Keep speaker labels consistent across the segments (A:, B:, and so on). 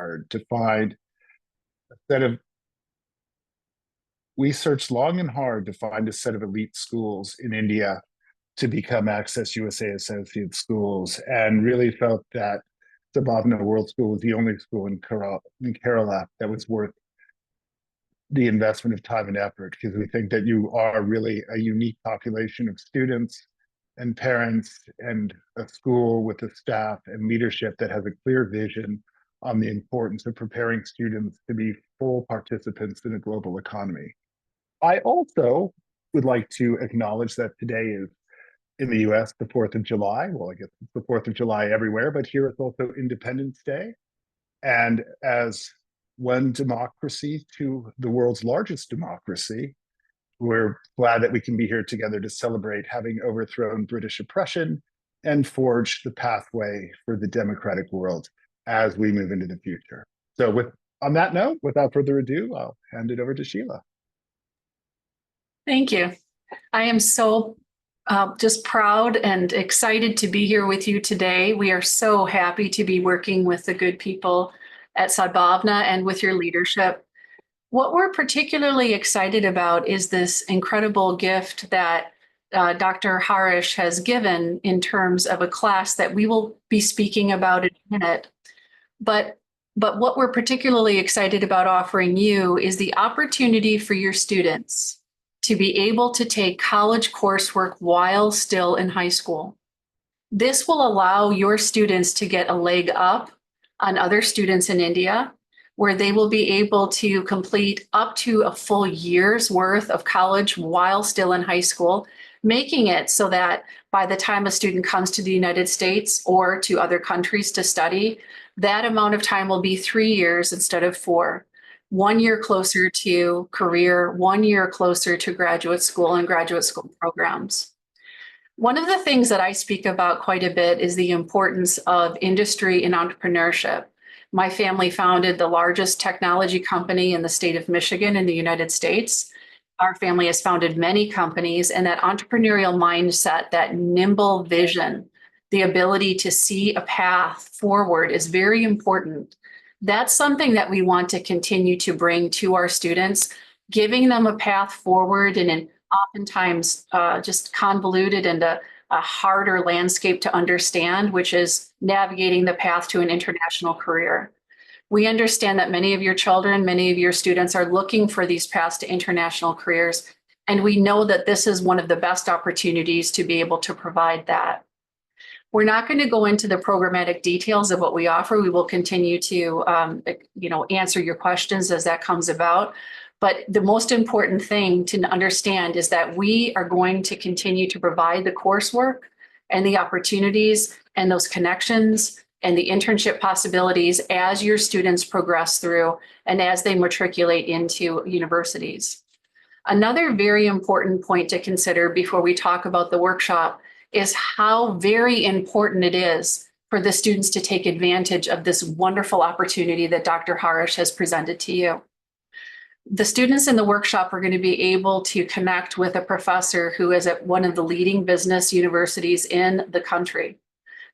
A: hard to find a set of we searched long and hard to find a set of elite schools in India to become Access USA Associate schools, and really felt that Sadhbhavana World School was the only school in Kerala that was worth the investment of time and effort, because we think that you are really a unique population of students and parents, and a school with a staff and leadership that has a clear vision on the importance of preparing students to be full participants in a global economy. I also would like to acknowledge that today is, in the US, the 4th of July. Well, I guess it's the 4th of July everywhere, but here it's also Independence Day. And as one democracy to the world's largest democracy, we're glad that we can be here together to celebrate having overthrown British oppression and forged the pathway for the democratic world as we move into the future. So on that note, without further ado, I'll hand it over to Sheila.
B: Thank you. I am so just proud and excited to be here with you today. We are so happy to be working with the good people at Sadhbhavana and with your leadership. What we're particularly excited about is this incredible gift that Dr. Harish has given in terms of a class that we will be speaking about in a minute. But what we're particularly excited about offering you is the opportunity for your students to be able to take college coursework while still in high school. This will allow your students to get a leg up on other students in India, where they will be able to complete up to a full year's worth of college while still in high school, making it so that by the time a student comes to the United States or to other countries to study, that amount of time will be 3 years instead of 4. 1 year closer to career, 1 year closer to graduate school and graduate school programs. One of the things that I speak about quite a bit is the importance of industry and entrepreneurship. My family founded the largest technology company in the state of Michigan in the United States. Our family has founded many companies, and that entrepreneurial mindset, that nimble vision, the ability to see a path forward is very important. That's something that we want to continue to bring to our students, giving them a path forward in an oftentimes just convoluted and a harder landscape to understand, which is navigating the path to an international career. We understand that many of your children, many of your students are looking for these paths to international careers, and we know that this is one of the best opportunities to be able to provide that. We're not going to go into the programmatic details of what we offer. We will continue to answer your questions as that comes about. But the most important thing to understand is that we are going to continue to provide the coursework and the opportunities and those connections and the internship possibilities as your students progress through and as they matriculate into universities. Another very important point to consider before we talk about the workshop is how very important it is for the students to take advantage of this wonderful opportunity that Dr. Harish has presented to you. The students in the workshop are going to be able to connect with a professor who is at one of the leading business universities in the country.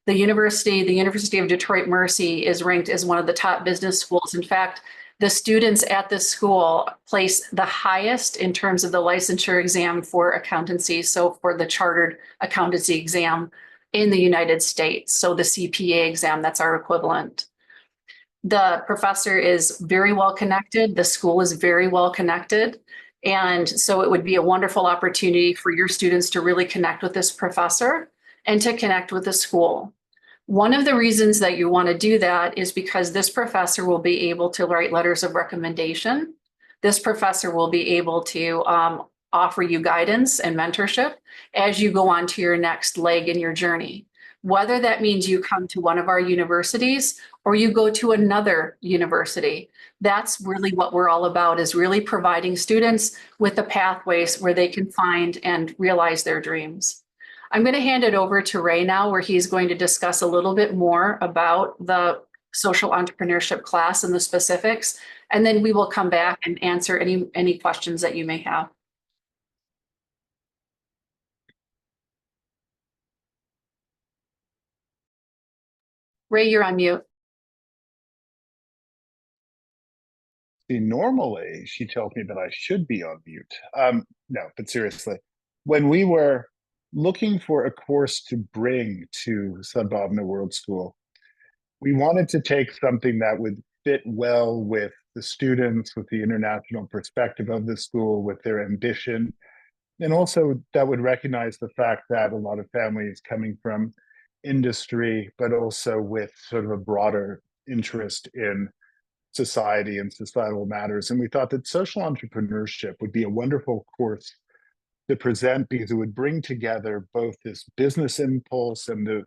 B: The University of Detroit Mercy is ranked as one of the top business schools. In fact, the students at this school place the highest in terms of the licensure exam for accountancy, so for the chartered accountancy exam in the United States. So the CPA exam, that's our equivalent. The professor is very well connected. The school is very well connected. And so it would be a wonderful opportunity for your students to really connect with this professor and to connect with the school. One of the reasons that you want to do that is because this professor will be able to write letters of recommendation. This professor will be able to offer you guidance and mentorship as you go on to your next leg in your journey. Whether that means you come to one of our universities or you go to another university, that's really what we're all about, is really providing students with the pathways where they can find and realize their dreams. I'm going to hand it over to Ray now, where he's going to discuss a little bit more about the social entrepreneurship class and the specifics, and then we will come back and answer any questions that you may have. Ray, you're on mute.
A: See, normally she tells me that I should be on mute. No, but seriously, when we were looking for a course to bring to Sadhbhavana World School, we wanted to take something that would fit well with the students, with the international perspective of the school, with their ambition, and also that would recognize the fact that a lot of families coming from industry, but also with sort of a broader interest in society and societal matters. And we thought that social entrepreneurship would be a wonderful course to present because it would bring together both this business impulse and the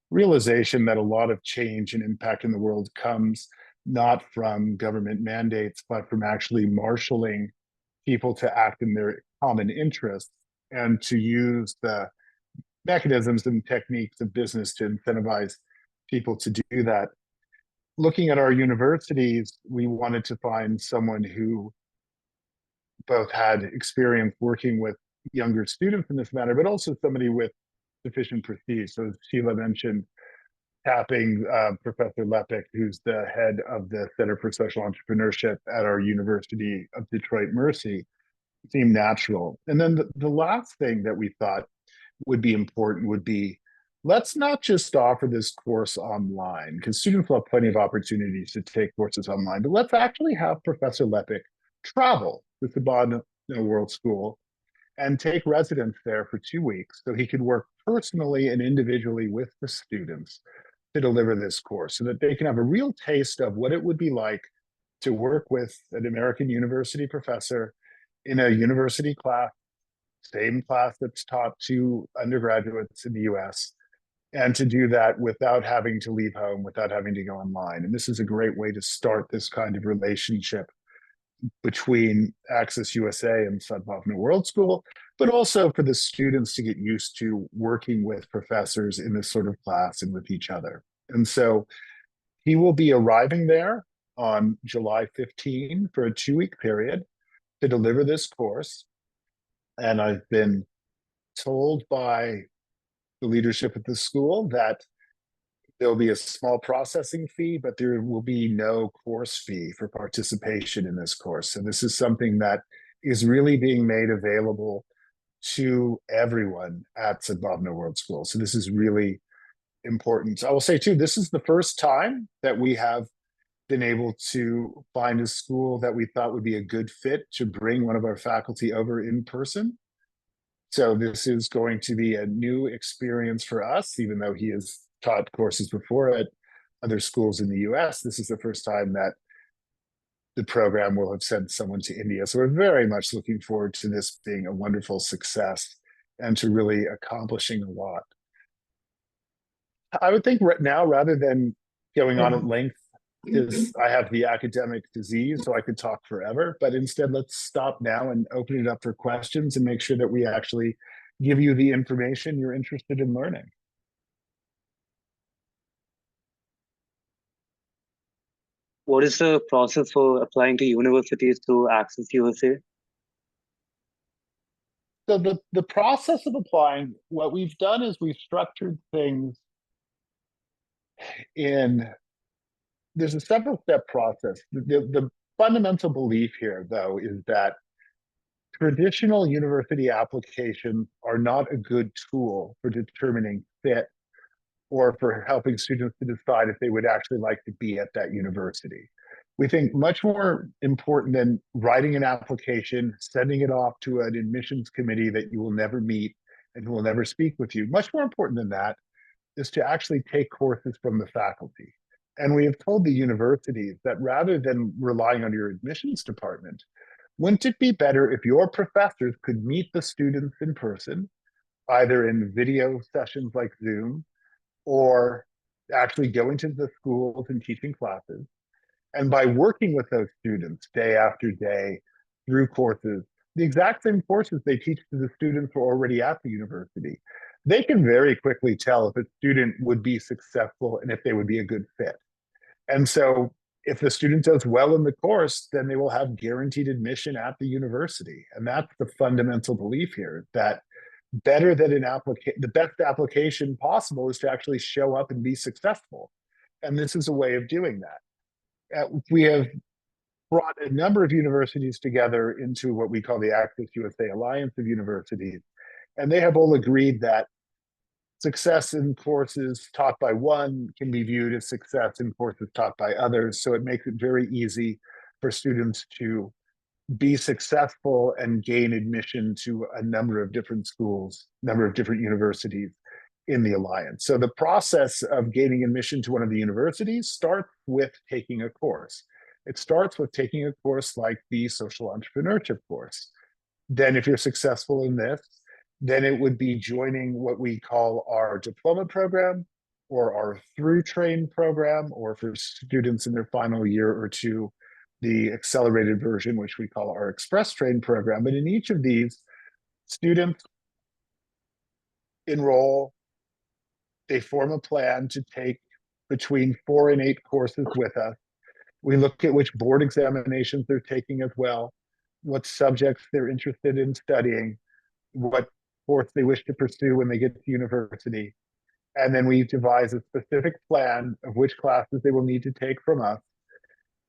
A: realization that a lot of change and impact in the world comes not from government mandates, but from actually marshaling people to act in their common interests and to use the mechanisms and techniques of business to incentivize people to do that. Looking at our universities, we wanted to find someone who both had experience working with younger students in this matter, but also somebody with sufficient prestige. So as Sheila mentioned, tapping Professor Lepik, who's the head of the Center for Social Entrepreneurship at our University of Detroit Mercy, seemed natural. And then the last thing that we thought would be important would be, let's not just offer this course online, because students will have plenty of opportunities to take courses online, but let's actually have Professor Lepik travel to the Sadhbhavana World School and take residence there for 2 weeks so he could work personally and individually with the students to deliver this course so that they can have a real taste of what it would be like to work with an American university professor in a university class, same class that's taught to undergraduates in the US, and to do that without having to leave home, without having to go online. And this is a great way to start this kind of relationship between Access USA and Sadhbhavana World School, but also for the students to get used to working with professors in this sort of class and with each other. And so he will be arriving there on July 15 for a 2-week period to deliver this course. And I've been told by the leadership at the school that there'll be a small processing fee, but there will be no course fee for participation in this course. And this is something that is really being made available to everyone at Sadhbhavana World School. So this is really important. I will say too, this is the first time that we have been able to find a school that we thought would be a good fit to bring one of our faculty over in person. So this is going to be a new experience for us, even though he has taught courses before at other schools in the US. This is the first time that the program will have sent someone to India. So we're very much looking forward to this being a wonderful success and to really accomplishing a lot. I would think right now, rather than going on at length, is I have the academic disease, so I could talk forever, but instead let's stop now and open it up for questions and make sure that we actually give you the information you're interested in learning.
C: What is the process for applying to universities through Access USA?
A: So the process of applying, what we've done is we've structured things in, there's a several step process. The fundamental belief here, though, is that traditional university applications are not a good tool for determining fit or for helping students to decide if they would actually like to be at that university. We think much more important than writing an application, sending it off to an admissions committee that you will never meet and who will never speak with you. Much more important than that is to actually take courses from the faculty. And we have told the universities that rather than relying on your admissions department, wouldn't it be better if your professors could meet the students in person, either in video sessions like Zoom, or actually going to the schools and teaching classes? And by working with those students day after day through courses, the exact same courses they teach to the students who are already at the university, they can very quickly tell if a student would be successful and if they would be a good fit. And so if the student does well in the course, then they will have guaranteed admission at the university. And that's the fundamental belief here, that better than the best application possible is to actually show up and be successful. And this is a way of doing that. We have brought a number of universities together into what we call the Access USA Alliance of Universities. And they have all agreed that success in courses taught by one can be viewed as success in courses taught by others. So it makes it very easy for students to be successful and gain admission to a number of different schools, number of different universities in the Alliance. So the process of gaining admission to one of the universities starts with taking a course. It starts with taking a course like the social entrepreneurship course. Then if you're successful in this, then it would be joining what we call our diploma program or our through train program, or for students in their final year or two, the accelerated version, which we call our express train program. And in each of these, students enroll, they form a plan to take between 4 and 8 courses with us. We look at which board examinations they're taking as well, what subjects they're interested in studying, what course they wish to pursue when they get to university. And then we devise a specific plan of which classes they will need to take from us.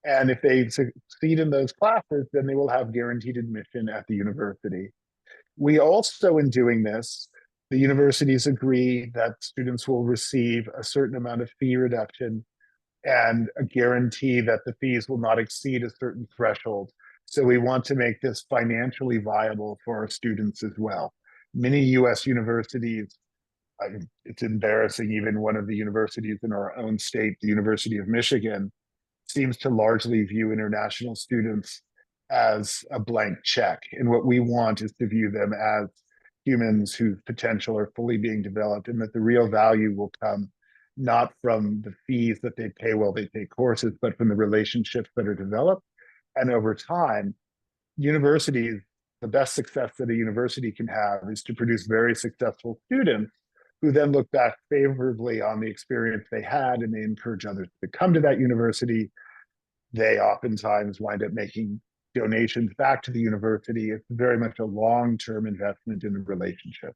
A: And if they succeed in those classes, then they will have guaranteed admission at the university. We also, in doing this, the universities agree that students will receive a certain amount of fee reduction and a guarantee that the fees will not exceed a certain threshold. So we want to make this financially viable for our students as well. Many US universities, it's embarrassing, even one of the universities in our own state, the University of Michigan, seems to largely view international students as a blank check. And what we want is to view them as humans whose potential are fully being developed, and that the real value will come not from the fees that they pay while they take courses, but from the relationships that are developed. And over time, universities, the best success that a university can have is to produce very successful students who then look back favorably on the experience they had, and they encourage others to come to that university. They oftentimes wind up making donations back to the university. It's very much a long-term investment in the relationship.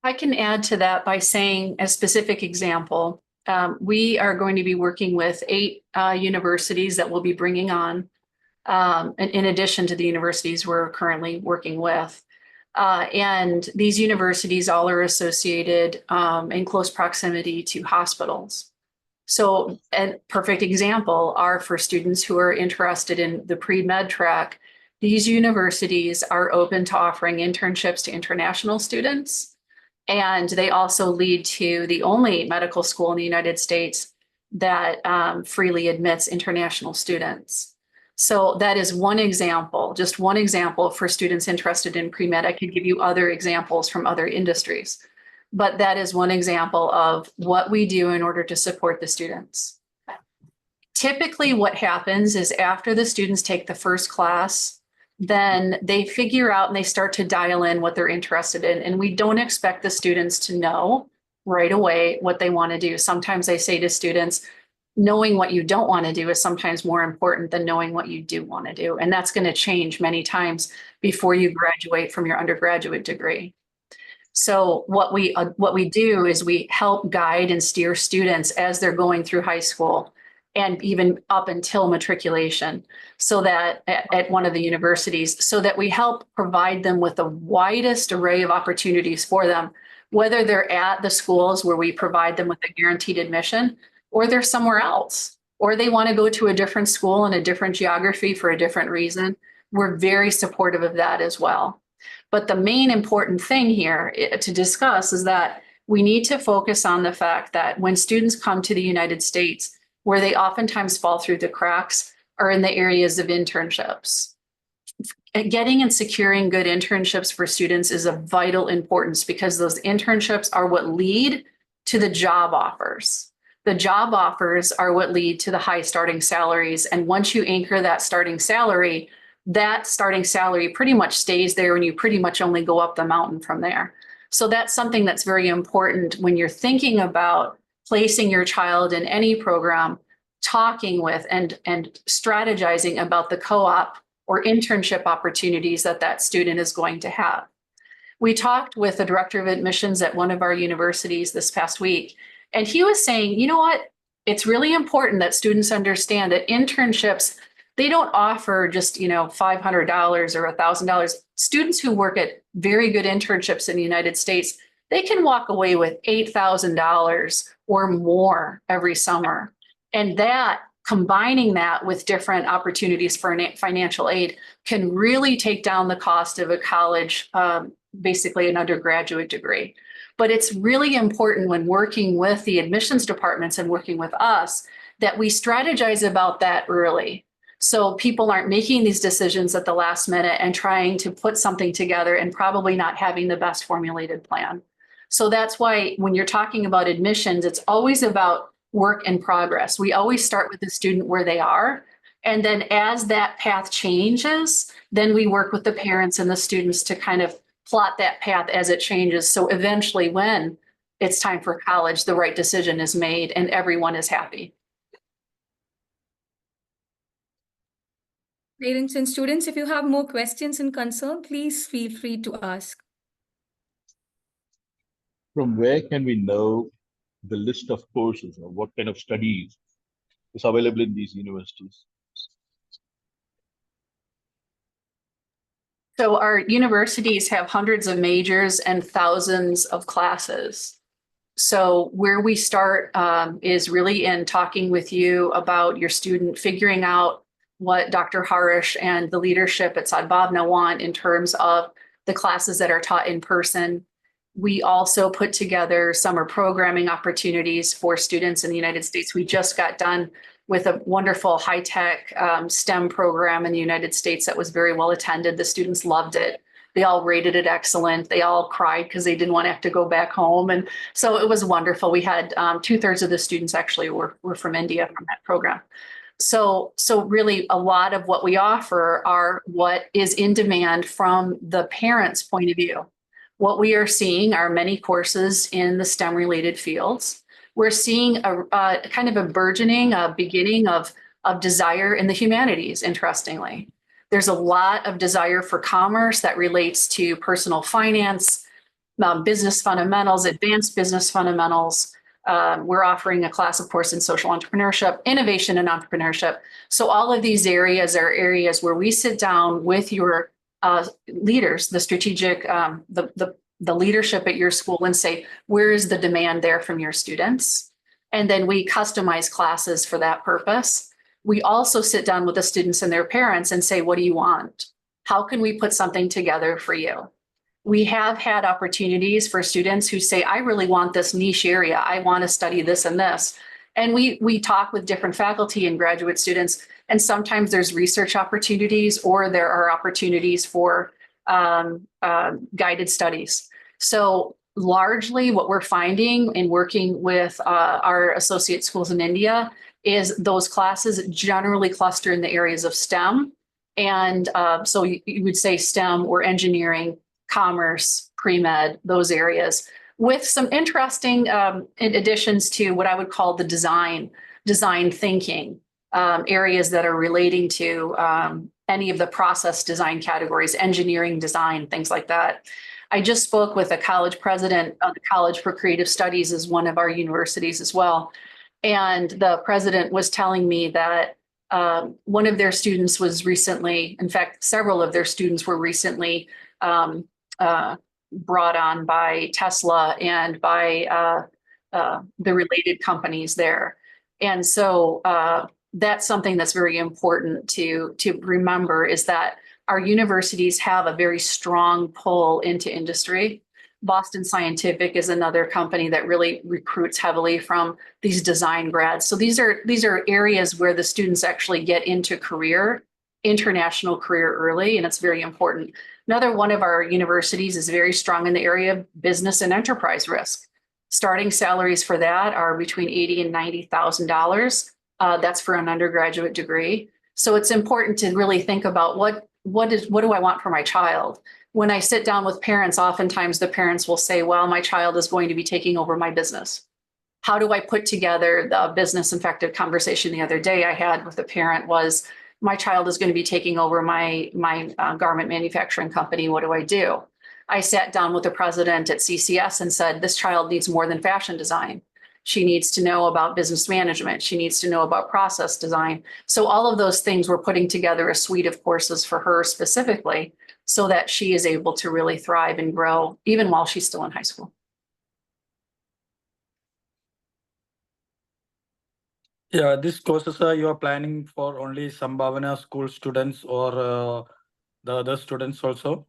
B: I can add to that by saying a specific example. We are going to be working with 8 universities that we'll be bringing on, in addition to the universities we're currently working with. And these universities all are associated in close proximity to hospitals. So a perfect example are for students who are interested in the pre-med track. These universities are open to offering internships to international students. And they also lead to the only medical school in the United States that freely admits international students. So that is one example, just one example for students interested in pre-med. I could give you other examples from other industries, but that is one example of what we do in order to support the students. Typically what happens is after the students take the first class, then they figure out and they start to dial in what they're interested in. And we don't expect the students to know right away what they want to do. Sometimes I say to students, knowing what you don't want to do is sometimes more important than knowing what you do want to do. And that's going to change many times before you graduate from your undergraduate degree. So what we do is we help guide and steer students as they're going through high school and even up until matriculation, so that at one of the universities, so that we help provide them with the widest array of opportunities for them, whether they're at the schools where we provide them with a guaranteed admission, or they're somewhere else, or they want to go to a different school in a different geography for a different reason. We're very supportive of that as well. But the main important thing here to discuss is that we need to focus on the fact that when students come to the United States, where they oftentimes fall through the cracks are in the areas of internships. Getting and securing good internships for students is of vital importance, because those internships are what lead to the job offers. The job offers are what lead to the high starting salaries. And once you anchor that starting salary pretty much stays there, and you pretty much only go up the mountain from there. So that's something that's very important when you're thinking about placing your child in any program, talking with and strategizing about the co-op or internship opportunities that student is going to have. We talked with the director of admissions at one of our universities this past week, and he was saying, you know what, it's really important that students understand that internships, they don't offer just, $500 or $1,000. Students who work at very good internships in the United States, they can walk away with $8,000 or more every summer. And that, combining that with different opportunities for financial aid, can really take down the cost of a college, basically an undergraduate degree. But it's really important when working with the admissions departments and working with us that we strategize about that early. So people aren't making these decisions at the last minute and trying to put something together and probably not having the best formulated plan. So that's why when you're talking about admissions, it's always about work in progress. We always start with the student where they are. And then as that path changes, then we work with the parents and the students to kind of plot that path as it changes. So eventually when it's time for college, the right decision is made and everyone is happy.
D: Parents and students, if you have more questions and concern, please feel free to ask.
E: From where can we know the list of courses or what kind of studies is available in these universities?
B: So our universities have hundreds of majors and thousands of classes. So where we start is really in talking with you about your student, figuring out what Dr. Harish and the leadership at Sadhbhavana want in terms of the classes that are taught in person. We also put together summer programming opportunities for students in the United States. We just got done with a wonderful high-tech STEM program in the United States that was very well attended. The students loved it. They all rated it excellent. They all cried because they didn't want to have to go back home. And so it was wonderful. We had 2/3 of the students actually were from India from that program. So really a lot of what we offer are what is in demand from the parents' point of view. What we are seeing are many courses in the STEM related fields. We're seeing a kind of a burgeoning, a beginning of desire in the humanities, interestingly. There's a lot of desire for commerce that relates to personal finance, business fundamentals, advanced business fundamentals. We're offering a class, of course, in social entrepreneurship, innovation and entrepreneurship. So all of these areas are areas where we sit down with your leaders, the strategic, the leadership at your school and say, where is the demand there from your students? And then we customize classes for that purpose. We also sit down with the students and their parents and say, what do you want? How can we put something together for you? We have had opportunities for students who say, I really want this niche area. I want to study this and this. And we talk with different faculty and graduate students, and sometimes there's research opportunities or there are opportunities for guided studies. So largely what we're finding in working with our associate schools in India is those classes generally cluster in the areas of STEM. And so you would say STEM or engineering, commerce, pre-med, those areas, with some interesting additions to what I would call the design thinking, areas that are relating to any of the process design categories, engineering design, things like that. I just spoke with a college president of the College for Creative Studies is one of our universities as well. And the president was telling me that one of their students was recently, in fact, several of their students were recently brought on by Tesla and by the related companies there. And so that's something that's very important to remember, is that our universities have a very strong pull into industry. Boston Scientific is another company that really recruits heavily from these design grads. So these are areas where the students actually get into international career early, and it's very important. Another one of our universities is very strong in the area of business and enterprise risk. Starting salaries for that are between $80,000 and $90,000. That's for an undergraduate degree. So it's important to really think about what do I want for my child? When I sit down with parents, oftentimes the parents will say, well, my child is going to be taking over my business. How do I put together the business? In fact, a conversation the other day I had with a parent was, my child is going to be taking over my garment manufacturing company. What do I do? I sat down with the president at CCS and said, this child needs more than fashion design. She needs to know about business management. She needs to know about process design. So all of those things, we're putting together a suite of courses for her specifically so that she is able to really thrive and grow even while she's still in high school.
F: Yeah, these courses you are planning for only Sadhbhavana school students or the other students also?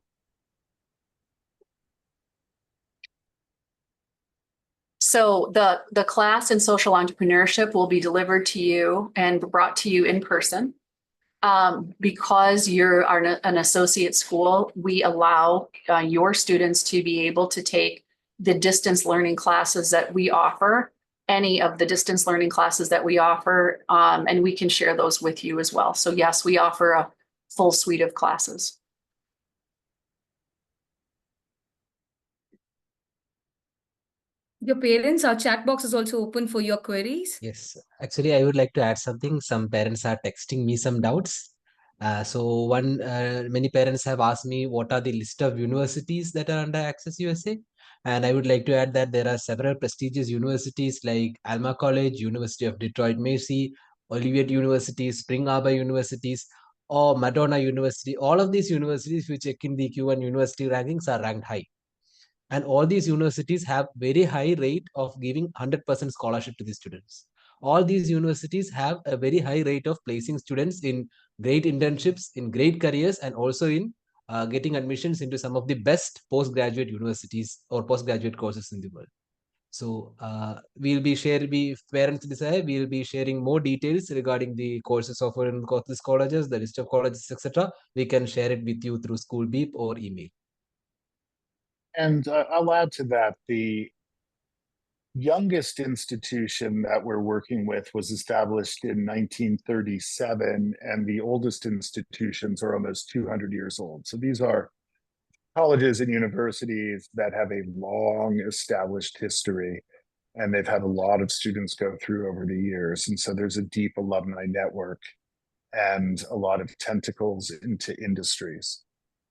B: So the class in social entrepreneurship will be delivered to you and brought to you in person. Because you're an associate school, we allow your students to be able to take the distance learning classes that we offer, any of the distance learning classes that we offer, and we can share those with you as well. So yes, we offer a full suite of classes.
D: Your parents, our chat box is also open for your queries.
G: Yes, actually, I would like to add something. Some parents are texting me some doubts. Many parents have asked me what are the list of universities that are under Access USA. And I would like to add that there are several prestigious universities like Alma College, University of Detroit Macy, Olivet University, Spring Arbor Universities, or Madonna University. All of these universities, if you check in the Q1 university rankings, are ranked high. And all these universities have very high rate of giving 100% scholarship to the students. All these universities have a very high rate of placing students in great internships, in great careers, and also in getting admissions into some of the best postgraduate universities or postgraduate courses in the world. So we'll be sharing, if parents desire, we'll be sharing more details regarding the courses offered in these colleges, the list of colleges, etc. We can share it with you through School Beep or email.
A: And I'll add to that, the youngest institution that we're working with was established in 1937, and the oldest institutions are almost 200 years old. So these are colleges and universities that have a long established history, and they've had a lot of students go through over the years. And so there's a deep alumni network and a lot of tentacles into industries.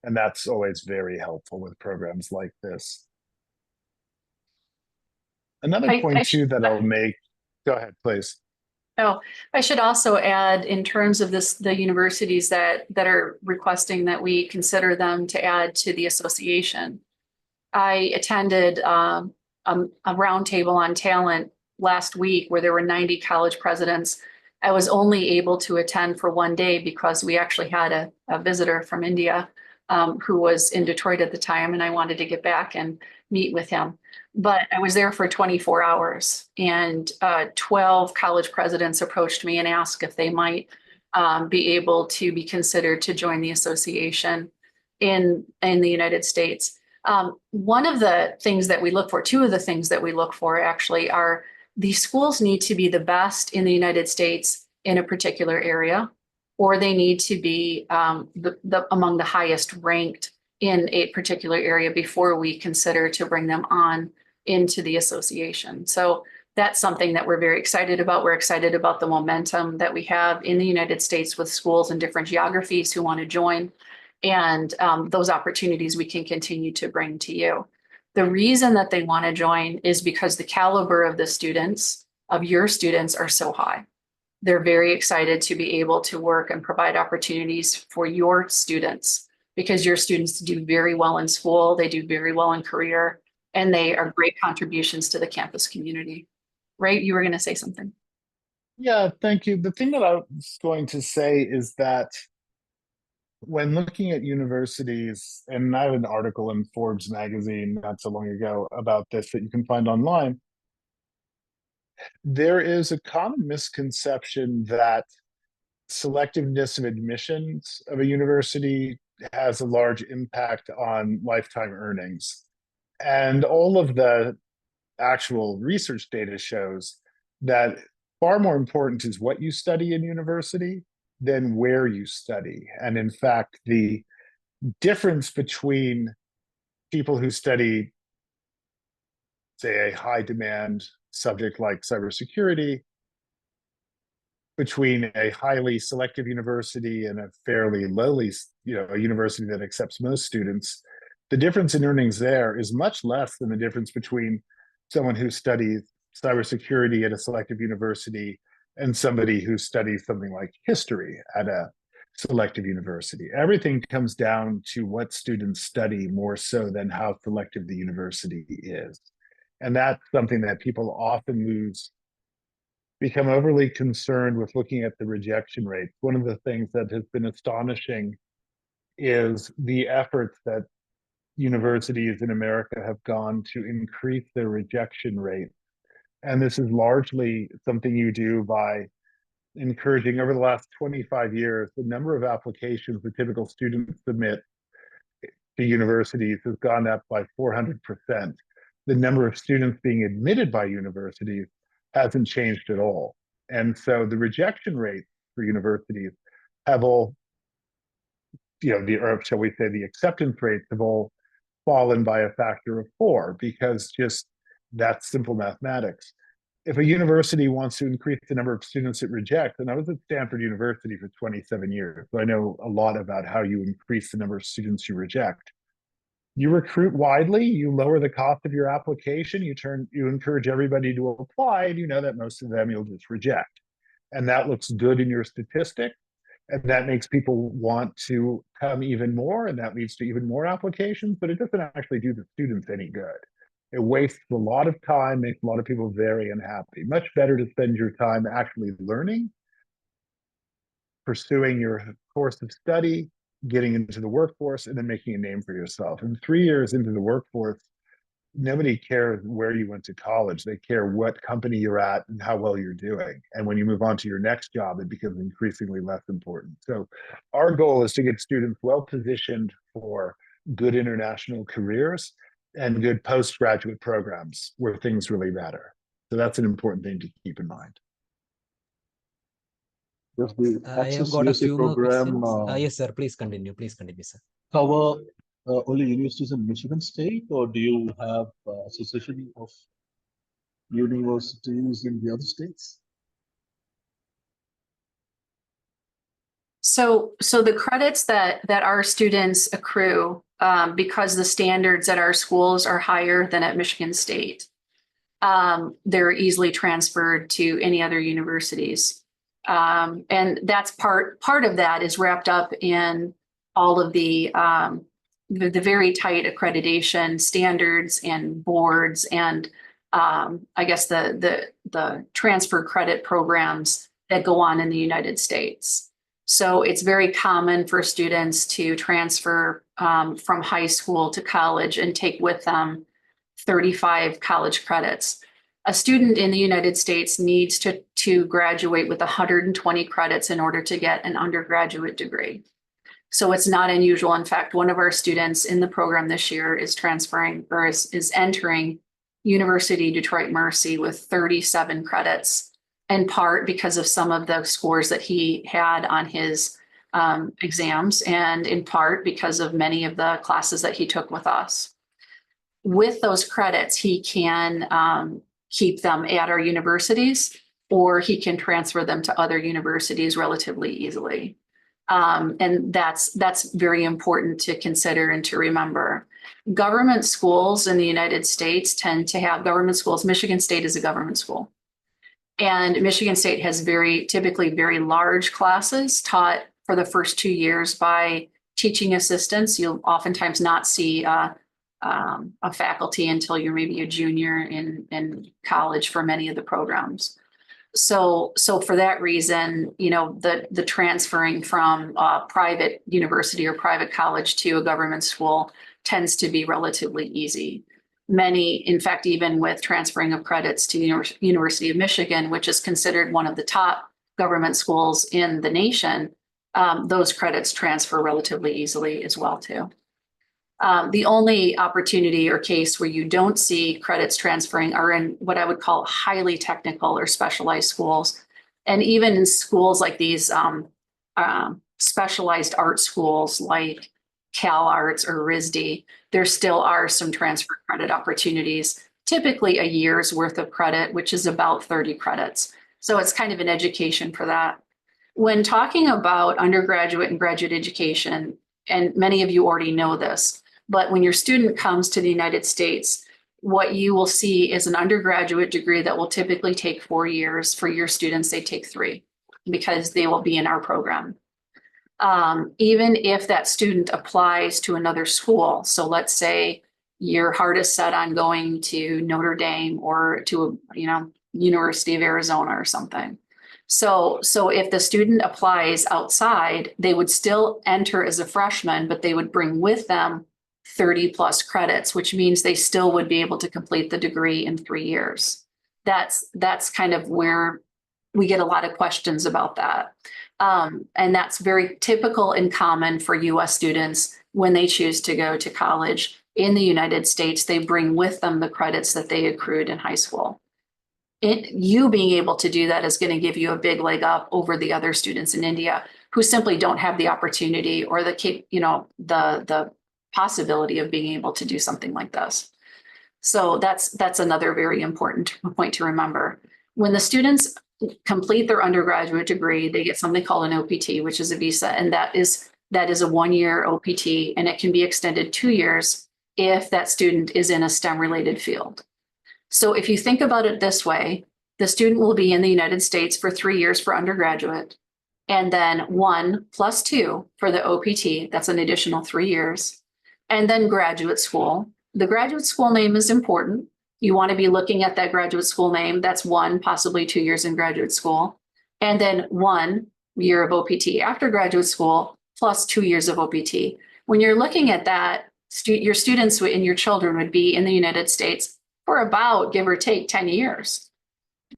A: And that's always very helpful with programs like this. Another point too that I'll make, go ahead, please.
B: Oh, I should also add, in terms of the universities that are requesting that we consider them to add to the association. I attended a roundtable on talent last week where there were 90 college presidents. I was only able to attend for one day because we actually had a visitor from India who was in Detroit at the time, and I wanted to get back and meet with him. But I was there for 24 hours, and 12 college presidents approached me and asked if they might be able to be considered to join the association in the United States. One of the things that we look for, two of the things that we look for actually, are these schools need to be the best in the United States in a particular area, or they need to be among the highest ranked in a particular area before we consider to bring them on into the association. So that's something that we're very excited about. We're excited about the momentum that we have in the United States with schools in different geographies who want to join, and those opportunities we can continue to bring to you. The reason that they want to join is because the caliber of the students, of your students, are so high. They're very excited to be able to work and provide opportunities for your students, because your students do very well in school, they do very well in career, and they are great contributions to the campus community. Right? You were going to say something.
A: Yeah, thank you. The thing that I was going to say is that when looking at universities, and I have an article in Forbes magazine not so long ago about this that you can find online, there is a common misconception that selectiveness of admissions of a university has a large impact on lifetime earnings. And all of the actual research data shows that far more important is what you study in university than where you study. And in fact, the difference between people who study, say, a high demand subject like cybersecurity, between a highly selective university and a fairly lowly, a university that accepts most students, the difference in earnings there is much less than the difference between someone who studies cybersecurity at a selective university and somebody who studies something like history at a selective university. Everything comes down to what students study more so than how selective the university is. And that's something that people often become overly concerned with looking at the rejection rate. One of the things that has been astonishing is the efforts that universities in America have gone to increase their rejection rate. And this is largely something you do by encouraging, over the last 25 years, the number of applications the typical students submit to universities has gone up by 400%. The number of students being admitted by universities hasn't changed at all. And so the rejection rates for universities have all, or shall we say, the acceptance rates have all fallen by a factor of 4, because just that's simple mathematics. If a university wants to increase the number of students it rejects, and I was at Stanford University for 27 years, so I know a lot about how you increase the number of students you reject. You recruit widely, you lower the cost of your application, you encourage everybody to apply, and you know that most of them you'll just reject. And that looks good in your statistics, and that makes people want to come even more, and that leads to even more applications, but it doesn't actually do the students any good. It wastes a lot of time, makes a lot of people very unhappy. Much better to spend your time actually learning, pursuing your course of study, getting into the workforce, and then making a name for yourself. And 3 years into the workforce, nobody cares where you went to college. They care what company you're at and how well you're doing. And when you move on to your next job, it becomes increasingly less important. So our goal is to get students well positioned for good international careers and good postgraduate programs where things really matter. So that's an important thing to keep in mind.
E: Does the
G: I have
E: Access
G: got a
E: USA
G: few more
E: program
G: questions. Yes, sir. Please continue. Please continue, sir.
E: cover only universities in Michigan State, or do you have association of universities in the other states?
B: So the credits that our students accrue, because the standards at our schools are higher than at Michigan State, they're easily transferred to any other universities. And that's part of that is wrapped up in all of the very tight accreditation standards and boards, and I guess the transfer credit programs that go on in the United States. So it's very common for students to transfer from high school to college and take with them 35 college credits. A student in the United States needs to graduate with 120 credits in order to get an undergraduate degree. So it's not unusual. In fact, one of our students in the program this year is transferring, or is entering University Detroit Mercy with 37 credits, in part because of some of the scores that he had on his exams, and in part because of many of the classes that he took with us. With those credits, he can keep them at our universities, or he can transfer them to other universities relatively easily. And that's very important to consider and to remember. Government schools in the United States tend to have government schools. Michigan State is a government school. And Michigan State has typically very large classes taught for the first 2 years by teaching assistants. You'll oftentimes not see a faculty until you're maybe a junior in college for many of the programs. So for that reason, the transferring from a private university or private college to a government school tends to be relatively easy. Many, in fact, even with transferring of credits to the University of Michigan, which is considered one of the top government schools in the nation, those credits transfer relatively easily as well too. The only opportunity or case where you don't see credits transferring are in what I would call highly technical or specialized schools. And even in schools like these specialized art schools like Cal Arts or RISD, there still are some transfer credit opportunities, typically a year's worth of credit, which is about 30 credits. So it's kind of an education for that. When talking about undergraduate and graduate education, and many of you already know this, but when your student comes to the United States, what you will see is an undergraduate degree that will typically take 4 years. For your students, they take 3 because they will be in our program. Even if that student applies to another school, so let's say your heart is set on going to Notre Dame or to, University of Arizona or something. So if the student applies outside, they would still enter as a freshman, but they would bring with them 30 plus credits, which means they still would be able to complete the degree in 3 years. That's kind of where we get a lot of questions about that. And that's very typical and common for US students when they choose to go to college in the United States. They bring with them the credits that they accrued in high school. You being able to do that is going to give you a big leg up over the other students in India who simply don't have the opportunity or the possibility of being able to do something like this. So that's another very important point to remember. When the students complete their undergraduate degree, they get something called an OPT, which is a visa, and that is a 1-year OPT, and it can be extended 2 years if that student is in a STEM related field. So if you think about it this way, the student will be in the United States for 3 years for undergraduate, and then 1 + 2 for the OPT, that's an additional 3 years, and then graduate school. The graduate school name is important. You want to be looking at that graduate school name. That's 1, possibly 2 years in graduate school, and then 1 year of OPT after graduate school plus 2 years of OPT. When you're looking at that, your students and your children would be in the United States for about, give or take, 10 years.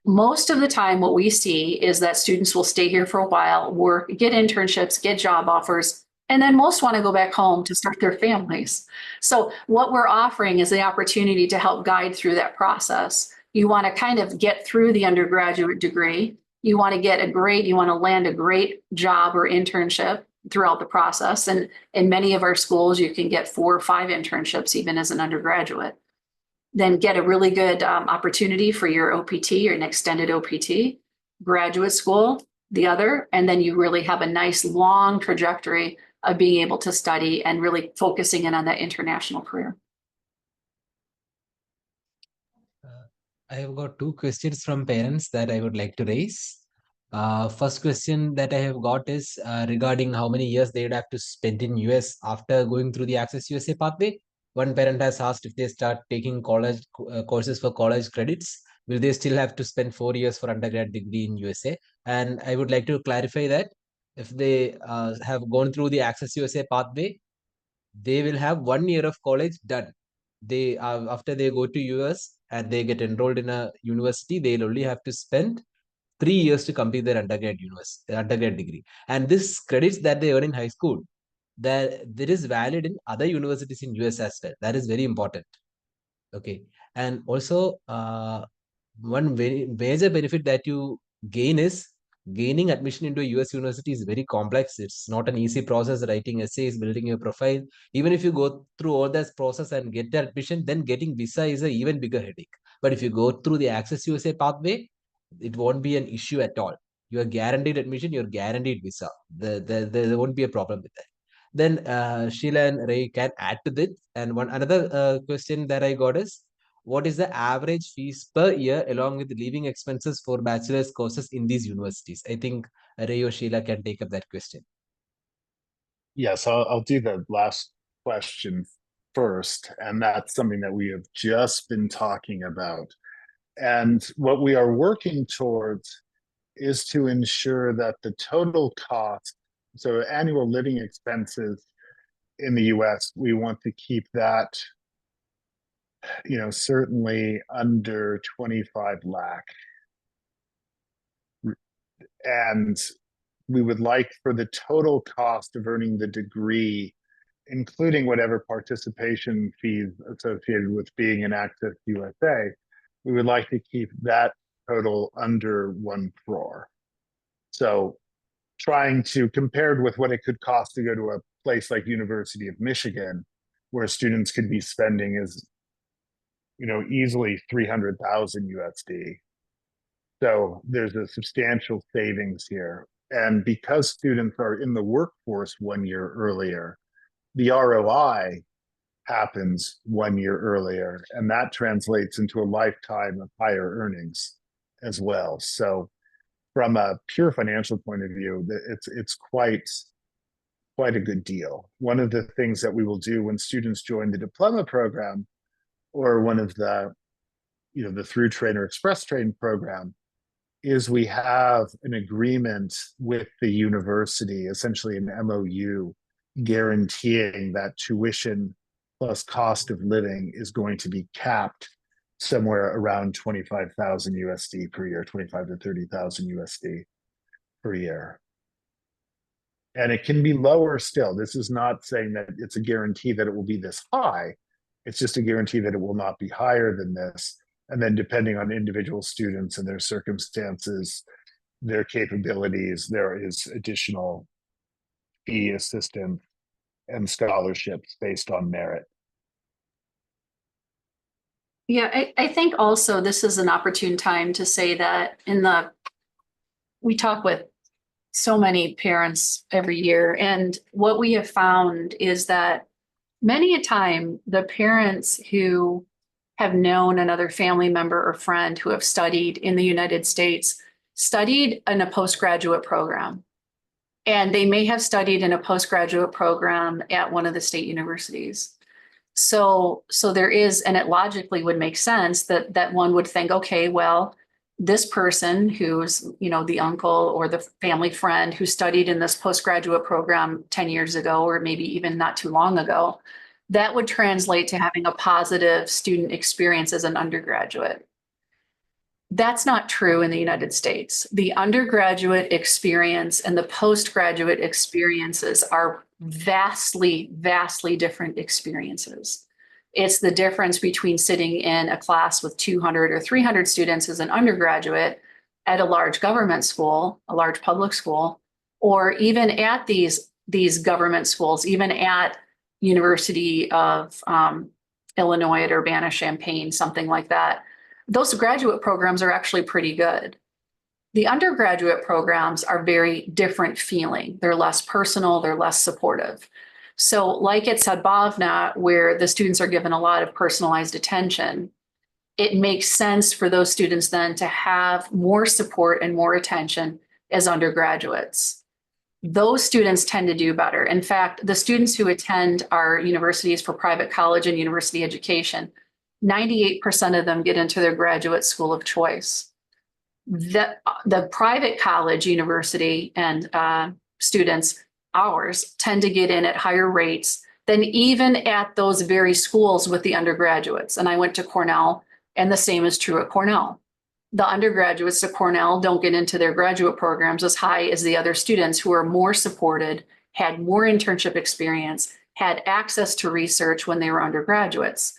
B: Most of the time, what we see is that students will stay here for a while, work, get internships, get job offers, and then most want to go back home to start their families. So what we're offering is the opportunity to help guide through that process. You want to kind of get through the undergraduate degree. You want to land a great job or internship throughout the process. And in many of our schools, you can get 4 or 5 internships even as an undergraduate. Then get a really good opportunity for your OPT or an extended OPT, graduate school, the other, and then you really have a nice long trajectory of being able to study and really focusing in on that international career.
G: I have got 2 questions from parents that I would like to raise. First question that I have got is regarding how many years they would have to spend in US after going through the Access USA pathway. One parent has asked if they start taking college courses for college credits, will they still have to spend 4 years for undergrad degree in USA? And I would like to clarify that if they have gone through the Access USA pathway, they will have 1 year of college done. They after they go to US and they get enrolled in a university, they'll only have to spend 3 years to complete their undergrad degree. And this credits that they earn in high school, that is valid in other universities in US as well. That is very important. Okay. And also one very major benefit that you gain is gaining admission into a US university is very complex. It's not an easy process, writing essays, building your profile. Even if you go through all that process and get the admission, then getting visa is an even bigger headache. But if you go through the Access USA pathway, it won't be an issue at all. You are guaranteed admission, you're guaranteed visa. There won't be a problem with that. Then Sheila and Ray can add to this. And another question that I got is, what is the average fees per year along with living expenses for bachelor's courses in these universities? I think Ray or Sheila can take up that question.
A: Yes, I'll do the last question first, and that's something that we have just been talking about. And what we are working towards is to ensure that the total cost, so annual living expenses in the US, we want to keep that, certainly under 25 lakh. And we would like for the total cost of earning the degree, including whatever participation fees associated with being in Access USA, we would like to keep that total under 1 crore. So trying to, compared with what it could cost to go to a place like University of Michigan, where students could be spending is, easily 300,000 USD. So there's a substantial savings here. And because students are in the workforce 1 year earlier, the ROI happens 1 year earlier, and that translates into a lifetime of higher earnings as well. So from a pure financial point of view, it's quite a good deal. One of the things that we will do when students join the diploma program or one of the, the through train or express train program, is we have an agreement with the university, essentially an MOU, guaranteeing that tuition plus cost of living is going to be capped somewhere around 25,000 USD per year, 25 to 30,000 USD per year. And it can be lower still. This is not saying that it's a guarantee that it will be this high. It's just a guarantee that it will not be higher than this. And then depending on individual students and their circumstances, their capabilities, there is additional fee assistance and scholarships based on merit.
B: Yeah, I think also this is an opportune time to say that we talk with so many parents every year, and what we have found is that many a time the parents who have known another family member or friend who have studied in the United States studied in a postgraduate program. And they may have studied in a postgraduate program at one of the state universities. So there is, and it logically would make sense that one would think, okay, well, this person who's, the uncle or the family friend who studied in this postgraduate program 10 years ago, or maybe even not too long ago, that would translate to having a positive student experience as an undergraduate. That's not true in the United States. The undergraduate experience and the postgraduate experiences are vastly, vastly different experiences. It's the difference between sitting in a class with 200 or 300 students as an undergraduate at a large government school, a large public school, or even at these government schools, even at University of Illinois at Urbana-Champaign, something like that. Those graduate programs are actually pretty good. The undergraduate programs are very different feeling. They're less personal, they're less supportive. So like at Sadhbhavana, where the students are given a lot of personalized attention, it makes sense for those students then to have more support and more attention as undergraduates. Those students tend to do better. In fact, the students who attend our universities for private college and university education, 98% of them get into their graduate school of choice. The private college, university, and students, ours, tend to get in at higher rates than even at those very schools with the undergraduates. And I went to Cornell, and the same is true at Cornell. The undergraduates at Cornell don't get into their graduate programs as high as the other students who are more supported, had more internship experience, had access to research when they were undergraduates.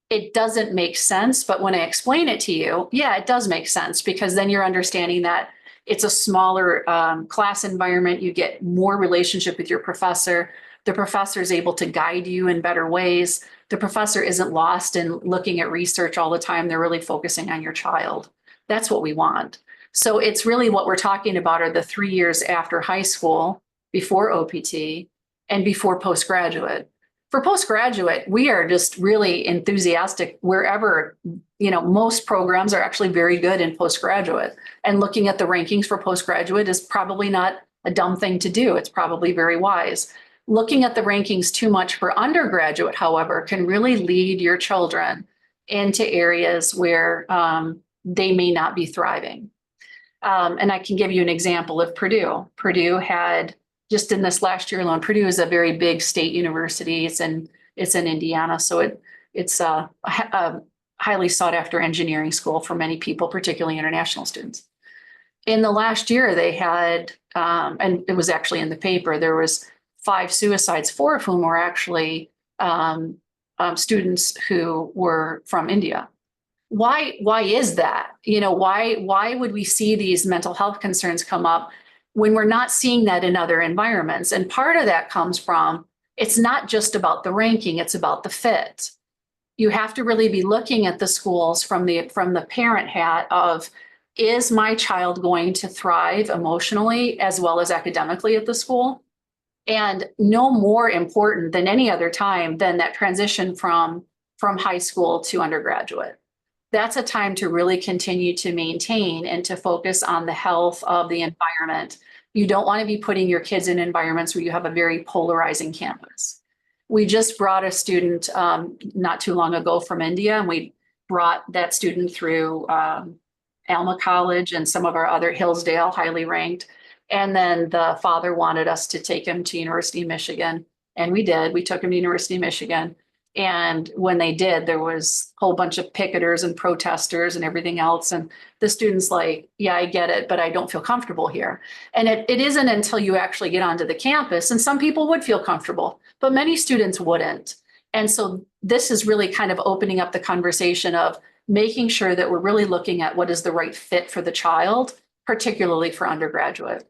B: It doesn't make sense, but when I explain it to you, yeah, it does make sense, because then you're understanding that it's a smaller class environment. You get more relationship with your professor. The professor is able to guide you in better ways. The professor isn't lost in looking at research all the time. They're really focusing on your child. That's what we want. So it's really what we're talking about are the 3 years after high school, before OPT, and before postgraduate. For postgraduate, we are just really enthusiastic wherever, most programs are actually very good in postgraduate. And looking at the rankings for postgraduate is probably not a dumb thing to do. It's probably very wise. Looking at the rankings too much for undergraduate, however, can really lead your children into areas where they may not be thriving. And I can give you an example of Purdue. Purdue had, just in this last year alone, Purdue is a very big state university. It's in Indiana, so it's a highly sought after engineering school for many people, particularly international students. In the last year, they had, and it was actually in the paper, there was 5 suicides, 4 of whom were actually students who were from India. Why is that? Why would we see these mental health concerns come up when we're not seeing that in other environments? And part of that comes from, it's not just about the ranking, it's about the fit. You have to really be looking at the schools from the parent hat of, is my child going to thrive emotionally as well as academically at the school? And no more important than any other time than that transition from high school to undergraduate. That's a time to really continue to maintain and to focus on the health of the environment. You don't want to be putting your kids in environments where you have a very polarizing campus. We just brought a student not too long ago from India, and we brought that student through Alma College and some of our other Hillsdale, highly ranked. And then the father wanted us to take him to University of Michigan. And we did. We took him to University of Michigan. And when they did, there was a whole bunch of picketers and protesters and everything else. And the student's like, yeah, I get it, but I don't feel comfortable here. And it isn't until you actually get onto the campus, and some people would feel comfortable, but many students wouldn't. And so this is really kind of opening up the conversation of making sure that we're really looking at what is the right fit for the child, particularly for undergraduate.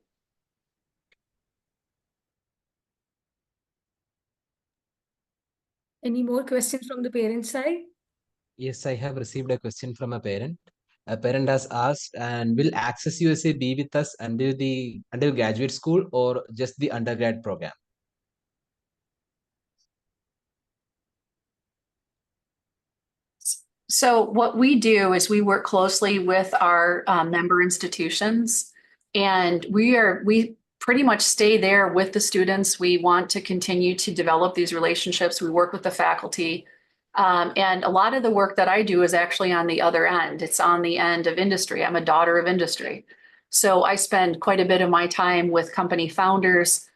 D: Any more questions from the parent side?
G: Yes, I have received a question from a parent. A parent has asked, and will Access USA be with us until graduate school or just the undergrad program?
B: So what we do is we work closely with our member institutions, and we pretty much stay there with the students. We want to continue to develop these relationships. We work with the faculty. And a lot of the work that I do is actually on the other end. It's on the end of industry. I'm a daughter of industry. So I spend quite a bit of my time with company founders,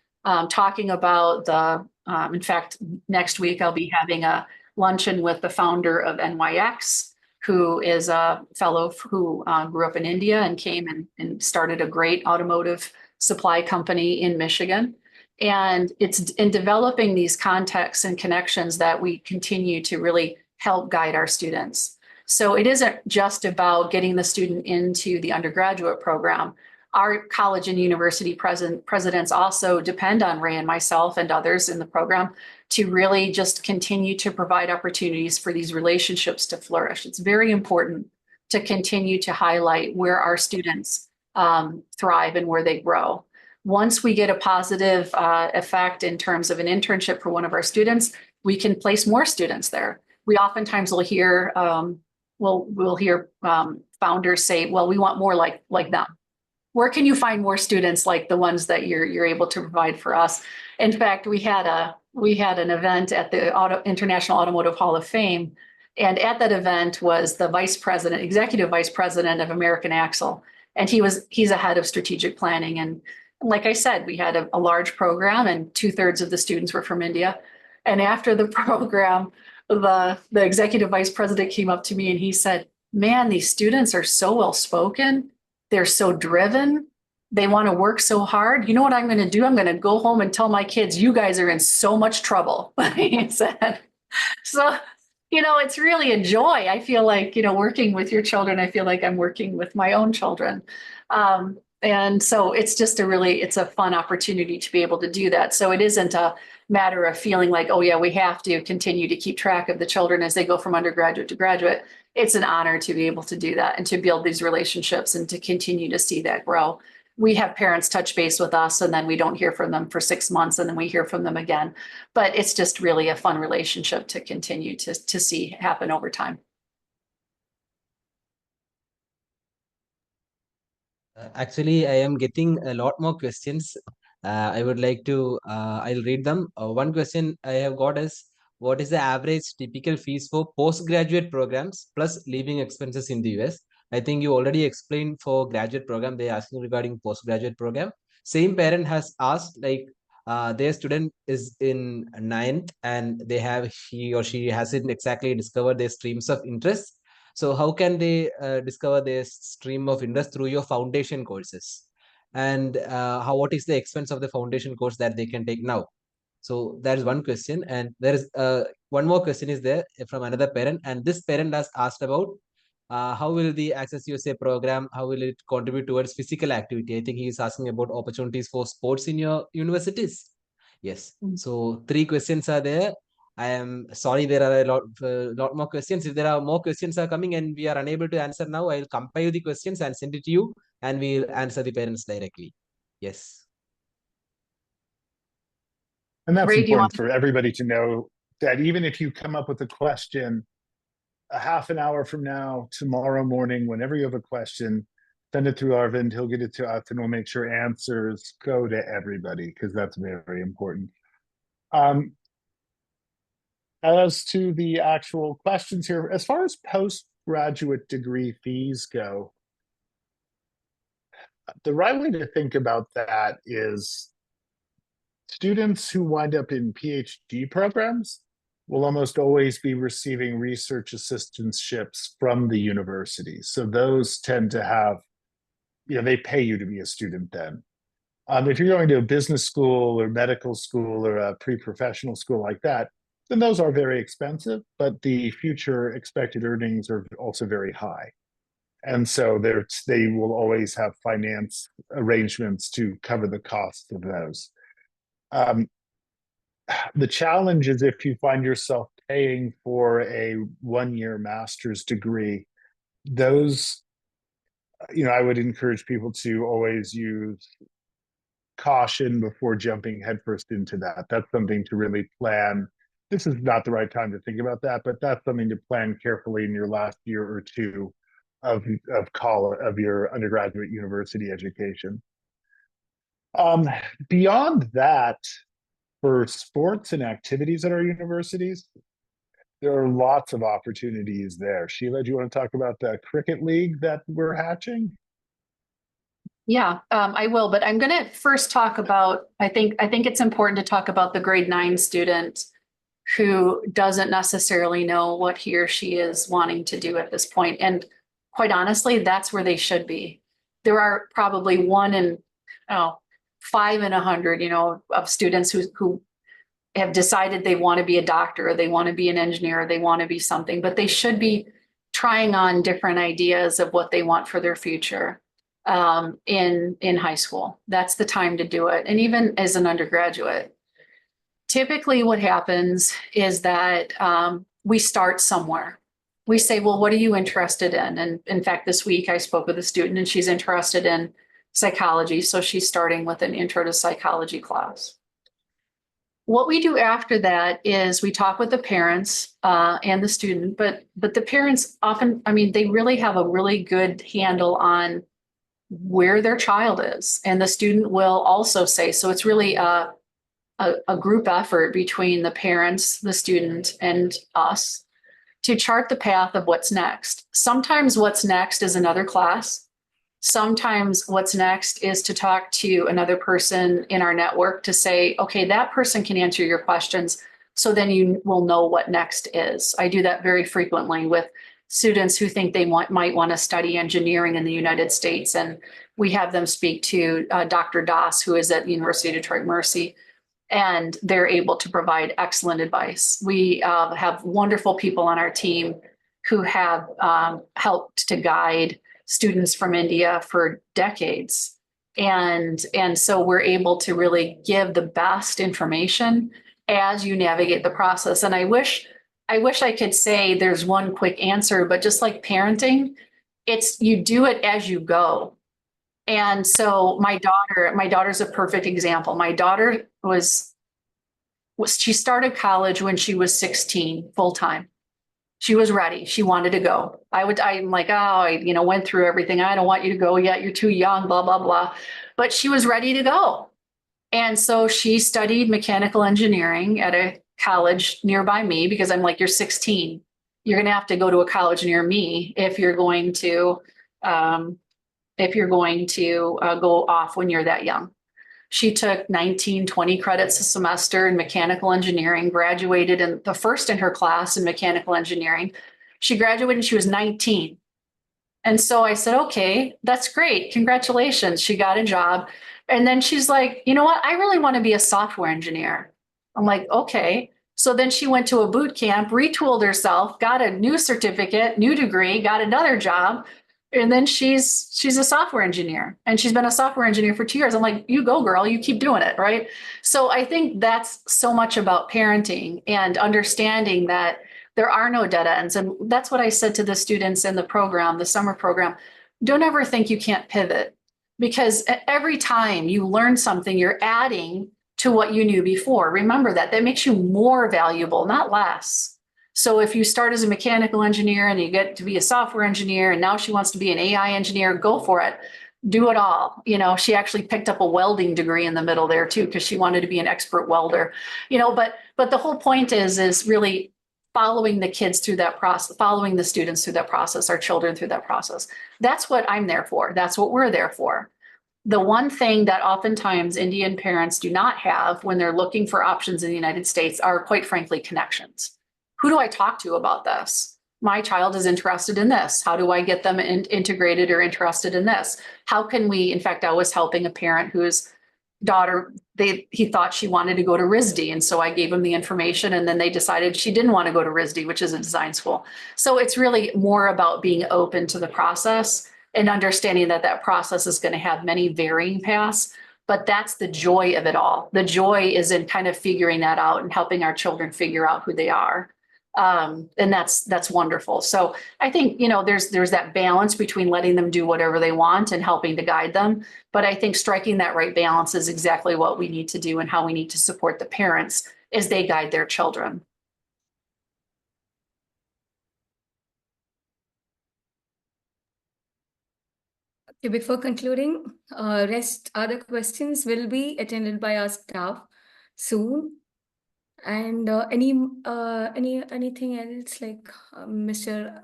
B: talking about in fact, next week I'll be having a luncheon with the founder of NYX, who is a fellow who grew up in India and came and started a great automotive supply company in Michigan. And it's in developing these contexts and connections that we continue to really help guide our students. So it isn't just about getting the student into the undergraduate program. Our college and university presidents also depend on Ray and myself and others in the program to really just continue to provide opportunities for these relationships to flourish. It's very important to continue to highlight where our students thrive and where they grow. Once we get a positive effect in terms of an internship for one of our students, we can place more students there. We oftentimes will hear we'll hear founders say, "Well, we want more like them." Where can you find more students like the ones that you're able to provide for us? In fact, we had an event at the International Automotive Hall of Fame, and at that event was the executive vice president of American Axle, and he's a head of strategic planning. And like I said, we had a large program, and 2/3 of the students were from India. And after the program, the executive vice president came up to me and he said, "Man, these students are so well spoken. They're so driven. They want to work so hard. You know what I'm going to do? I'm going to go home and tell my kids, you guys are in so much trouble." He said. So, it's really a joy. I feel like, working with your children, I feel like I'm working with my own children. And so it's just it's a fun opportunity to be able to do that. So it isn't a matter of feeling like, oh yeah, we have to continue to keep track of the children as they go from undergraduate to graduate. It's an honor to be able to do that and to build these relationships and to continue to see that grow. We have parents touch base with us and then we don't hear from them for 6 months and then we hear from them again. But it's just really a fun relationship to continue to see happen over time.
G: Actually, I am getting a lot more questions. I would like to, I'll read them. One question I have got is, what is the average typical fees for postgraduate programs plus living expenses in the US? I think you already explained for graduate program, they're asking regarding postgraduate program. Same parent has asked, like, their student is in 9th and he or she hasn't exactly discovered their streams of interest. So how can they discover their stream of interest through your foundation courses? And what is the expense of the foundation course that they can take now? So that is one question. And there is one more question is there from another parent. And this parent has asked about how will the Access USA program, how will it contribute towards physical activity? I think he is asking about opportunities for sports in your universities. Yes. So 3 questions are there. I am sorry, there are a lot more questions. If there are more questions are coming and we are unable to answer now, I'll compile the questions and send it to you and we'll answer the parents directly. Yes.
A: And that's
B: Ray, do you
A: important
B: want?
A: for everybody to know that even if you come up with a question a half an hour from now, tomorrow morning, whenever you have a question, send it to Arvind. He'll get it to us and we'll make sure answers go to everybody because that's very important. As to the actual questions here, as far as postgraduate degree fees go, the right way to think about that is students who wind up in PhD programs will almost always be receiving research assistantships from the university. So those tend to have, they pay you to be a student then. If you're going to a business school or medical school or a pre-professional school like that, then those are very expensive, but the future expected earnings are also very high. And so they will always have finance arrangements to cover the cost of those. The challenge is if you find yourself paying for a one-year master's degree, those, I would encourage people to always use caution before jumping headfirst into that. That's something to really plan. This is not the right time to think about that, but that's something to plan carefully in your last year or two of college, of your undergraduate university education. Beyond that, for sports and activities at our universities, there are lots of opportunities there. Sheila, do you want to talk about the cricket league that we're hatching?
B: Yeah, I will, but I'm going to first talk about, I think it's important to talk about the grade 9 student who doesn't necessarily know what he or she is wanting to do at this point. And quite honestly, that's where they should be. There are probably 1 in 5 in 100, of students who have decided they want to be a doctor, or they want to be an engineer, or they want to be something, but they should be trying on different ideas of what they want for their future in high school. That's the time to do it. And even as an undergraduate, typically what happens is that we start somewhere. We say, well, what are you interested in? And in fact, this week I spoke with a student and she's interested in psychology. So she's starting with an intro to psychology class. What we do after that is we talk with the parents and the student, but the parents often, they really have a really good handle on where their child is. And the student will also say, so it's really a group effort between the parents, the student, and us to chart the path of what's next. Sometimes what's next is another class. Sometimes what's next is to talk to another person in our network to say, okay, that person can answer your questions. So then you will know what next is. I do that very frequently with students who think they might want to study engineering in the United States. And we have them speak to Dr. Das, who is at the University of Detroit Mercy, and they're able to provide excellent advice. We have wonderful people on our team who have helped to guide students from India for decades. And so we're able to really give the best information as you navigate the process. And I wish I could say there's one quick answer, but just like parenting, it's you do it as you go. And so my daughter's a perfect example. My daughter she started college when she was 16, full time. She was ready. She wanted to go. I'm like, I went through everything. I don't want you to go yet. You're too young, blah, blah, blah. But she was ready to go. And so she studied mechanical engineering at a college nearby me because I'm like, you're 16. You're going to have to go to a college near me if you're going to go off when you're that young. She took 19, 20 credits a semester in mechanical engineering, graduated in the first in her class in mechanical engineering. She graduated when she was 19. And so I said, okay, that's great. Congratulations. She got a job. And then she's like, you know what? I really want to be a software engineer. I'm like, okay. So then she went to a boot camp, retooled herself, got a new certificate, new degree, got another job. And then she's a software engineer, and she's been a software engineer for 2 years. I'm like, you go, girl, you keep doing it, right? So I think that's so much about parenting and understanding that there are no dead ends. And that's what I said to the students in the program, the summer program. Don't ever think you can't pivot, because every time you learn something, you're adding to what you knew before. Remember that. That makes you more valuable, not less. So if you start as a mechanical engineer and you get to be a software engineer and now she wants to be an AI engineer, go for it. Do it all. You know, she actually picked up a welding degree in the middle there too, because she wanted to be an expert welder. You know, but the whole point is really following the kids through that process, following the students through that process, our children through that process. That's what I'm there for. That's what we're there for. The one thing that oftentimes Indian parents do not have when they're looking for options in the United States are, quite frankly, connections. Who do I talk to about this? My child is interested in this. How do I get them integrated or interested in this? How can we, in fact, I was helping a parent whose daughter, he thought she wanted to go to RISD. And so I gave him the information and then they decided she didn't want to go to RISD, which is a design school. So it's really more about being open to the process and understanding that that process is going to have many varying paths, but that's the joy of it all. The joy is in kind of figuring that out and helping our children figure out who they are. And that's wonderful. So I think, you know, there's that balance between letting them do whatever they want and helping to guide them. But I think striking that right balance is exactly what we need to do and how we need to support the parents as they guide their children.
D: Okay, before concluding, rest other questions will be attended by our staff soon. And anything else, like Mr.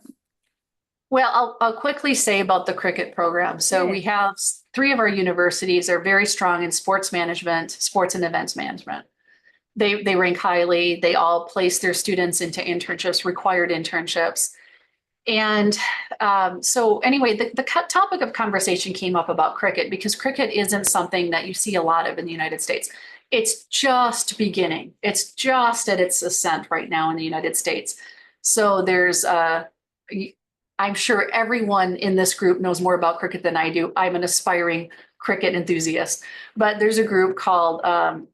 B: Well, I'll quickly say about the cricket program. So we have 3 of our universities are very strong in sports management, sports and events management. They rank highly. They all place their students into internships, required internships. And so anyway, the topic of conversation came up about cricket because cricket isn't something that you see a lot of in the United States. It's just beginning. It's just at its ascent right now in the United States. So there's I'm sure everyone in this group knows more about cricket than I do. I'm an aspiring cricket enthusiast, but there's a group called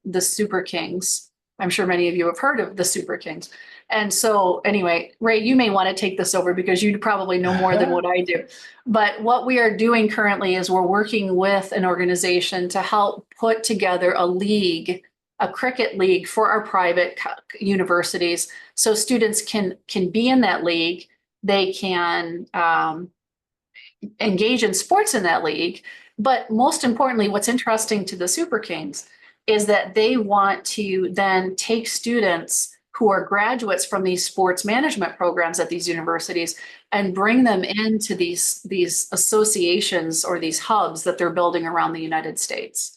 B: the Super Kings. I'm sure many of you have heard of the Super Kings. And so anyway, Ray, you may want to take this over because you probably know more than what I do. But what we are doing currently is we're working with an organization to help put together a league, a cricket league for our private universities. So students can be in that league. They can engage in sports in that league. But most importantly, what's interesting to the Super Kings is that they want to then take students who are graduates from these sports management programs at these universities and bring them into these associations or these hubs that they're building around the United States.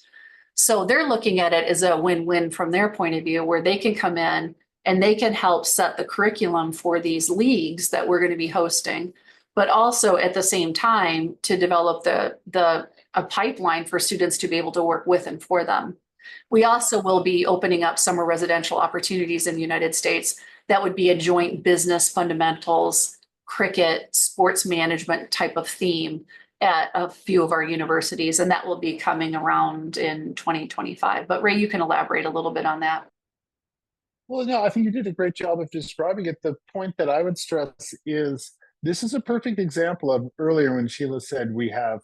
B: So they're looking at it as a win-win from their point of view, where they can come in and they can help set the curriculum for these leagues that we're going to be hosting, but also at the same time to develop a pipeline for students to be able to work with and for them. We also will be opening up summer residential opportunities in the United States that would be a joint business fundamentals, cricket, sports management type of theme at a few of our universities, and that will be coming around in 2025. But Ray, you can elaborate a little bit on that.
A: Well, no, I think you did a great job of describing it. The point that I would stress is this is a perfect example of earlier when Sheila said we have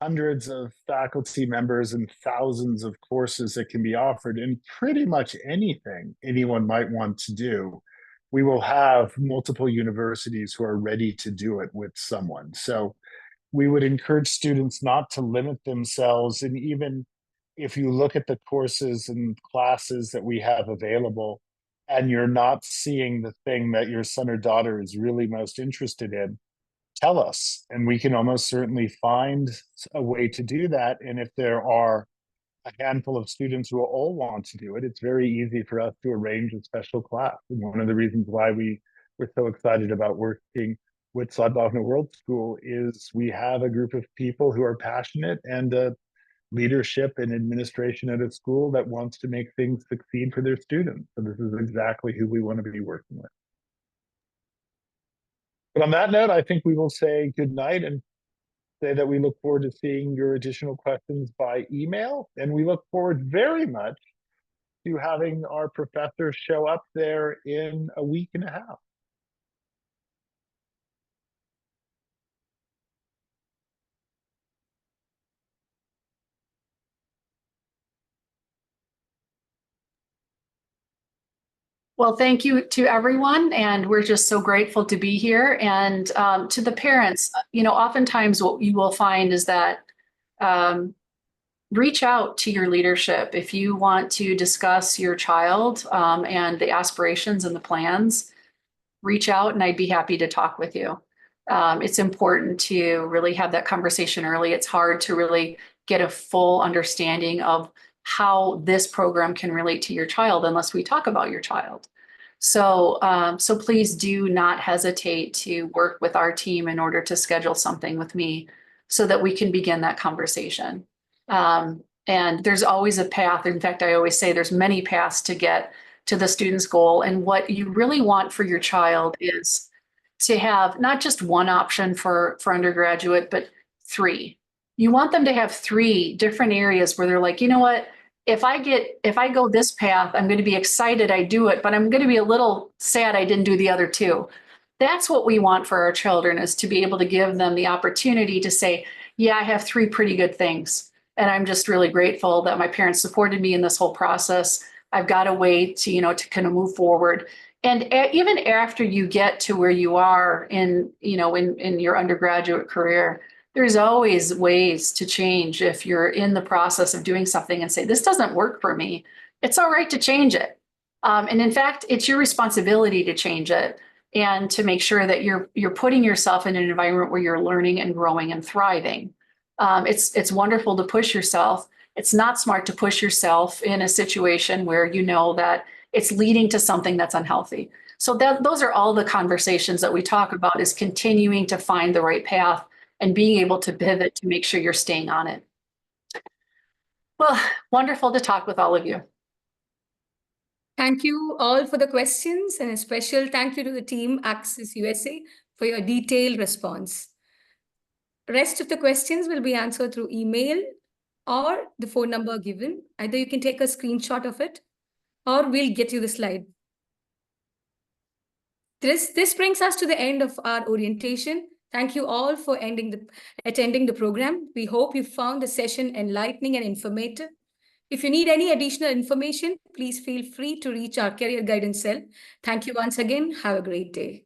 A: hundreds of faculty members and thousands of courses that can be offered in pretty much anything anyone might want to do. We will have multiple universities who are ready to do it with someone. So we would encourage students not to limit themselves. And even if you look at the courses and classes that we have available, and you're not seeing the thing that your son or daughter is really most interested in, tell us, and we can almost certainly find a way to do that. And if there are a handful of students who all want to do it, it's very easy for us to arrange a special class. And one of the reasons why we were so excited about working with Sadhbhavana World School is we have a group of people who are passionate and leadership and administration at a school that wants to make things succeed for their students. So this is exactly who we want to be working with. But on that note, I think we will say good night and say that we look forward to seeing your additional questions by email. And we look forward very much to having our professor show up there in a week and a half.
B: Well, thank you to everyone, and we're just so grateful to be here. And to the parents, oftentimes what you will find is that reach out to your leadership if you want to discuss your child and the aspirations and the plans. Reach out, and I'd be happy to talk with you. It's important to really have that conversation early. It's hard to really get a full understanding of how this program can relate to your child unless we talk about your child. So please do not hesitate to work with our team in order to schedule something with me so that we can begin that conversation. And there's always a path. In fact, I always say there's many paths to get to the student's goal. And what you really want for your child is to have not just one option for undergraduate, but 3. You want them to have 3 different areas where they're like, you know what, if I go this path, I'm going to be excited I do it, but I'm going to be a little sad I didn't do the other 2. That's what we want for our children, is to be able to give them the opportunity to say, yeah, I have 3 pretty good things. And I'm just really grateful that my parents supported me in this whole process. I've got a way to, to kind of move forward. And even after you get to where you are in your undergraduate career, there's always ways to change. If you're in the process of doing something and say, this doesn't work for me, it's all right to change it. And in fact, it's your responsibility to change it and to make sure that you're putting yourself in an environment where you're learning and growing and thriving. It's wonderful to push yourself. It's not smart to push yourself in a situation where you know that it's leading to something that's unhealthy. So those are all the conversations that we talk about, is continuing to find the right path and being able to pivot to make sure you're staying on it. Well, wonderful to talk with all of you.
D: Thank you all for the questions, and a special thank you to the team Access USA for your detailed response. Rest of the questions will be answered through email or the phone number given. Either you can take a screenshot of it, or we'll get you the slide. This brings us to the end of our orientation. Thank you all for attending the program. We hope you found the session enlightening and informative. If you need any additional information, please feel free to reach our career guidance cell. Thank you once again. Have a great day.